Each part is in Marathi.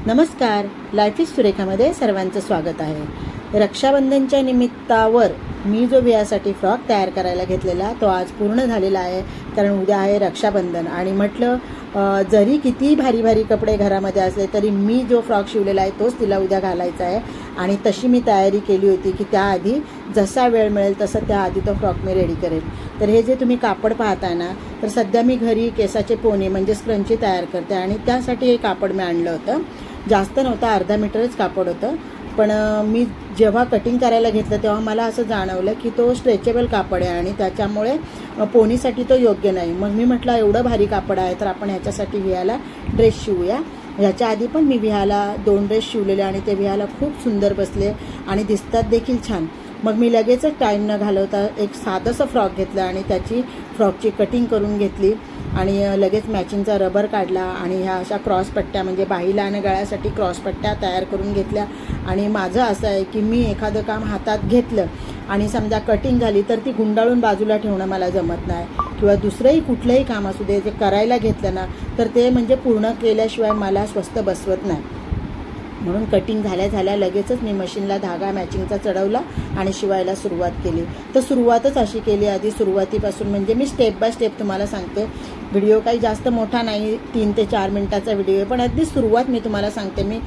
नमस्कार, लाईफ इज सुरेखामध्ये सर्वांचं स्वागत आहे। रक्षाबंधनच्या निमित्तावर मी जो वियासाठी फ्रॉक तयार करायला घेतलेला तो आज पूर्ण झालेला आहे, कारण उद्या आहे रक्षाबंधन। आणि म्हटलं जरी किती भारी भारी कपडे घरामध्ये असले तरी मी जो फ्रॉक शिवलेला आहे तोच तिला उद्या घालायचा आहे। आणि तशी मी तयारी केली होती की त्याआधी जसा वेळ मिळेल तसं त्याआधी तो फ्रॉक मी रेडी करेल। तर हे जे तुम्ही कापड पाहताय ना, तर सध्या मी घरी केसाचे पोने म्हणजे स्क्रंची तयार करते आणि त्यासाठी हे कापड मी आणलं होतं। जास्त नव्हतं, अर्धा मीटरच कापड होतं। पण मी जेव्हा कटिंग करायला घेतलं तेव्हा मला असं जाणवलं की तो स्ट्रेचेबल कापड आहे आणि त्याच्यामुळे पोनीसाठी तो योग्य नाही। मग मी म्हटलं एवढं भारी कापड आहे तर आपण ह्याच्यासाठी विहायला ड्रेस शिवूया। ह्याच्या आधी पण मी विहायला 2 ड्रेस शिवलेले आणि ते विहायला खूप सुंदर बसले आणि दिसतात देखील छान। मग मी लगेचच टाईम न घालवता एक साधंसं फ्रॉक घेतलं आणि त्याची फ्रॉकची कटिंग करून घेतली आणि लगेच मॅचिंगचा रबर काढला आणि ह्या अशा क्रॉस पट्ट्या म्हणजे बाहीला आणि गळ्यासाठी क्रॉस पट्ट्या तयार करून घेतल्या। आणि माझं असं आहे की मी एखादं काम हातात घेतलं आणि समजा कटिंग झाली तर ती गुंडाळून बाजूला ठेवणं मला जमत नाही, किंवा दुसरंही कुठलंही काम असू दे ते करायला घेतलं ना तर ते म्हणजे पूर्ण केल्याशिवाय मला स्वस्थ बसवत नाही। म्हणून कटिंग झाल्या झाल्या लगेचच मी मशीनला धागा मॅचिंगचा चढवला आणि शिवायला सुरुवात केली। तर सुरुवातच अशी केली, आधी सुरुवातीपासून म्हणजे मी स्टेप बाय स्टेप तुम्हाला सांगते। व्हिडिओ काही जास्त मोठा नाही, 3 ते 4 मिनिटाचा व्हिडिओ आहे, पण अगदी सुरुवात मी तुम्हाला सांगते। मी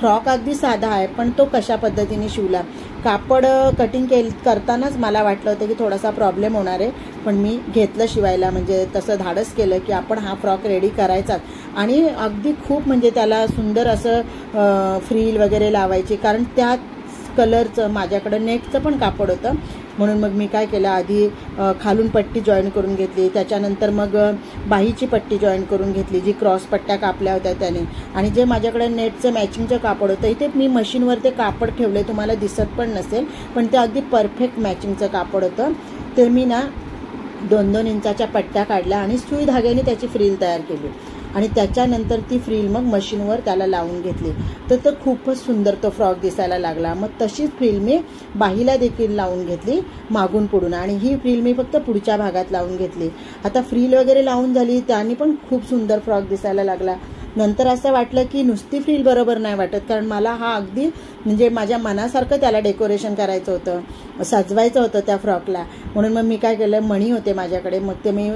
फ्रॉक अगदी साधा आहे पण तो कशा पद्धतीने शिवला। कापड कटिंग करतानाच मला वाटलं होतं की थोडासा प्रॉब्लेम होणार आहे, पण मी घेतलं शिवायला, म्हणजे तसं धाडस केलं की आपण हा फ्रॉक रेडी करायचाच। आणि अगदी खूप म्हणजे त्याला सुंदर असं फ्रील वगैरे लावायची, कारण त्या कलरचं माझ्याकडं नेटचं पण कापड होतं। म्हणून मग मी काय केलं, आधी खालून पट्टी जॉईन करून घेतली, त्याच्यानंतर मग बाहीची पट्टी जॉईन करून घेतली जी क्रॉस पट्ट्या कापल्या होत्या त्याने। आणि जे माझ्याकडे नेटचं मॅचिंगचं कापड होतं, इथे मी मशीनवर ते कापड ठेवले, तुम्हाला दिसत पण नसेल, पण ते अगदी परफेक्ट मॅचिंगचं कापड होतं। ते मी ना 2-2 इंचाच्या पट्ट्या काढल्या आणि सुई धाग्याने त्याची फ्रील तयार केली आणि त्याच्यानंतर ती फ्रील मग मशीनवर त्याला लावून घेतली। तर खूपच सुंदर तो फ्रॉक दिसायला लागला। मग तशीच फ्रील मी बाहीला देखील लावून घेतली मागून पुढून, आणि ही फ्रील मी फक्त पुढच्या भागात लावून घेतली। आता फ्रील वगैरे लावून झाली, त्याने पण खूप सुंदर फ्रॉक दिसायला लागला। नंतर असं वाटलं की नुसती फ्रील बरोबर नाही वाटत, कारण मला हा अगदी म्हणजे माझ्या मनासारखं त्याला डेकोरेशन करायचं होतं, सजवायचं होतं त्या फ्रॉकला। म्हणून मग मी काय केलं, मणी होते माझ्याकडे, मग ते मी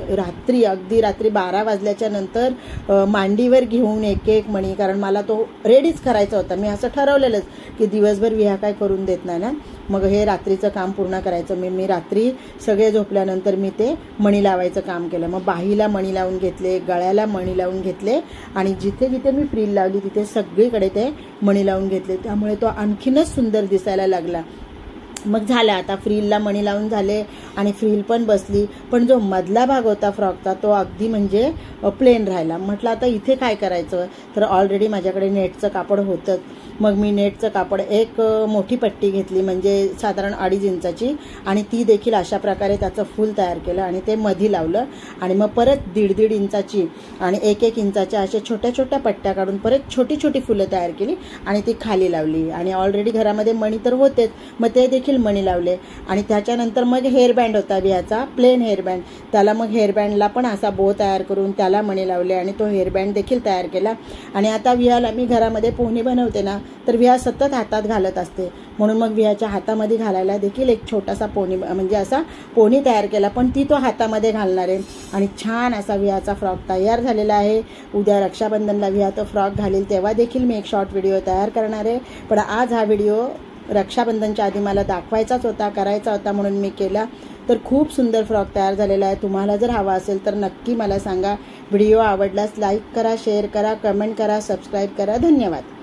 अगदी रात्री 12 वाजल्याच्या नंतर मांडीवर घेऊन एक मणी, कारण मला तो रेडीच करायचा होता। मी असं ठरवलेलंच की दिवसभर विहा काय करून देत नाही ना, मग हे रात्रीचं काम पूर्ण करायचं। मी रात्री सगळे झोपल्यानंतर मी ते मणी लावायचं काम केलं। मग बाहीला मणी लावून घेतले, गळ्याला मणी लावून घेतले आणि जिथे जिथे मी फ्रील लावली तिथे सगळीकडे ते मणी लावून घेतले, त्यामुळे तो आणखीनच सुंदर दिसायला लागला। मग झालं, आता फ्रीलला मणी लावून झाले आणि फ्रील पण बसली, पण जो मधला भाग होता फ्रॉकचा तो अगदी म्हणजे प्लेन राहिला। म्हटलं आता इथे काय करायचं, तर ऑलरेडी माझ्याकडे नेटचं कापड होतंच। मग मी नेटचं कापड एक मोठी पट्टी घेतली म्हणजे साधारण 2.5 इंचाची, आणि ती देखील अशा प्रकारे त्याचं फूल तयार केलं आणि ते मधी लावलं। आणि मग परत 1.5 इंचाची आणि 1 इंचाच्या अशा छोट्या छोट्या पट्ट्या काढून परत छोटी छोटी फुलं तयार केली आणि ती खाली लावली। आणि ऑलरेडी घरामध्ये मणी तर होतेच, मग ते देखील मणी लावले। आणि त्याच्यानंतर मग हेअरबँड होता विहाचा, प्लेन हेअरबँड, त्याला मग हेअरबँडला पण असा बो तयार करून त्याला मणी लावले आणि तो हेअरबँड देखील तयार केला। आणि आता विहाला मी घरामध्ये पोहणी बनवते ना, तर विहा सतत हातात घालत असते, म्हणून मग विहाच्या हातामध्ये घालायला देखील एक छोटासा पोनी म्हणजे असा पोनी तयार केला, पण ती तो हातामध्ये घालणार आहे। आणि छान असा विहाचा फ्रॉक तयार झालेला आहे। उद्या रक्षाबंधनला विहा तो फ्रॉक घालेल तेव्हा देखील मी एक शॉर्ट व्हिडिओ तयार करणार आहे, पण आज हा व्हिडिओ रक्षाबंधनच्या आधी मला दाखवायचाच होता, करायचा होता, म्हणून मी केला। तर खूप सुंदर फ्रॉक तयार झालेला आहे। तुम्हाला जर हवा असेल तर नक्की मला सांगा। व्हिडिओ आवडल्यास लाईक करा, शेअर करा, कमेंट करा, सबस्क्राईब करा। धन्यवाद।